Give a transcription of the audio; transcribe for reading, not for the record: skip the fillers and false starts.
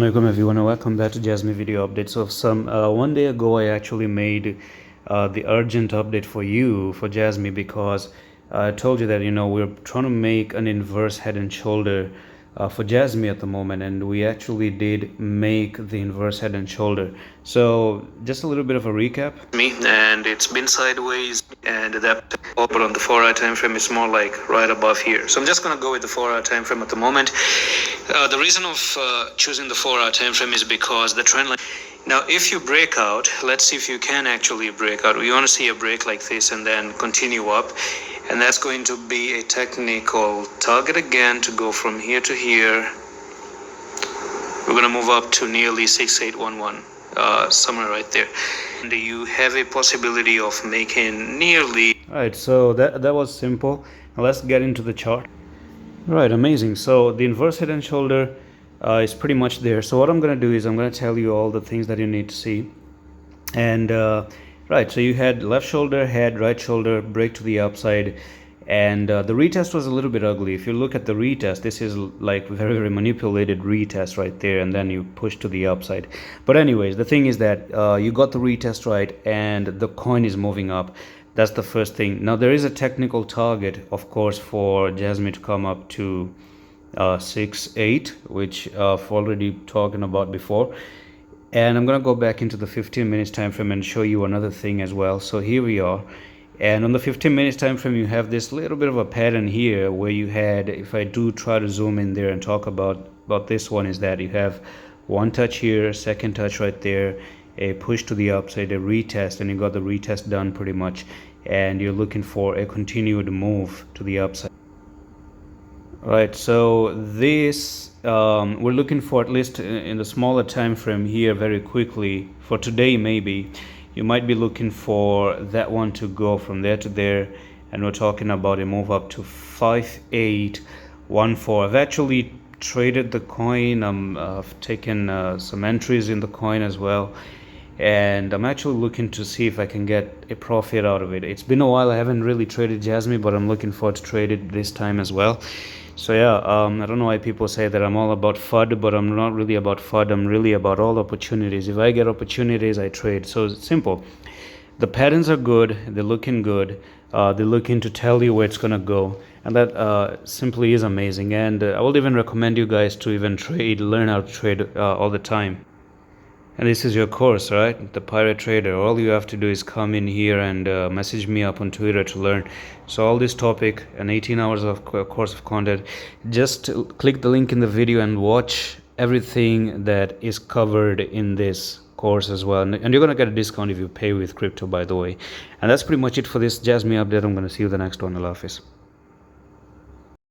Assalamualaikum everyone, and welcome back to Jasmy video update. So one day ago I actually made the urgent update for you, for Jasmy, because I told you that we're trying to make an inverse head and shoulder for Jasmy at the moment, and we actually did make the inverse head and shoulder. So just a little bit of a recap. And it's been sideways, and that but on the 4-hour time frame is more like right above here. So I'm just gonna go with the 4-hour time frame at the moment. The reason of choosing the 4-hour time frame is because the trend line. Now, if you break out, let's see if you can actually break out. We want to see a break like this and then continue up, and that's going to be a technical target again to go from here to here. We're going to move up to nearly 6811, somewhere right there, and you have a possibility of making nearly. All right, so that was simple. Now let's get into the chart. Right, amazing. So the inverse head and shoulder is pretty much there. So what I'm going to do is I'm going to tell you all the things that you need to see. And right, so you had left shoulder, head, right shoulder, break to the upside, and the retest was a little bit ugly. If you look at the retest, this is like very, very manipulated retest right there, and then you push to the upside. But anyways, the thing is that you got the retest right, and the coin is moving up. That's the first thing. Now there is a technical target, of course, for Jasmy to come up to 6.8, which I've already talking about before. And I'm gonna go back into the 15 minutes time frame and show you another thing as well. So here we are, and on the 15 minutes time frame you have this little bit of a pattern here where you had, if I do try to zoom in there and talk about this one, is that you have one touch here, second touch right there, a push to the upside, a retest, and you got the retest done pretty much, and you're looking for a continued move to the upside. Right, so this we're looking for, at least in the smaller time frame here, very quickly for today. Maybe you might be looking for that one to go from there to there, and we're talking about a move up to 5814. I've actually traded the coin. I've taken some entries in the coin as well, and I'm actually looking to see if I can get a profit out of it. It's been a while, I haven't really traded Jasmy, but I'm looking forward to trade it this time as well. So yeah, I don't know why people say that I'm all about FUD, but I'm not really about FUD. I'm really about all opportunities. If I get opportunities, I trade. So it's simple. The patterns are good, they're looking good, they're looking to tell you where it's gonna go, and that simply is amazing. And I will even recommend you guys to even trade, learn how to trade all the time. And this is your course, right? The Pirate Trader. All you have to do is come in here and message me up on Twitter to learn. So all this topic and 18 hours of course of content, just click the link in the video and watch everything that is covered in this course as well. And you're going to get a discount if you pay with crypto, by the way. And that's pretty much it for this Jasmy update. I'm going to see you the next one. Allah Hafiz.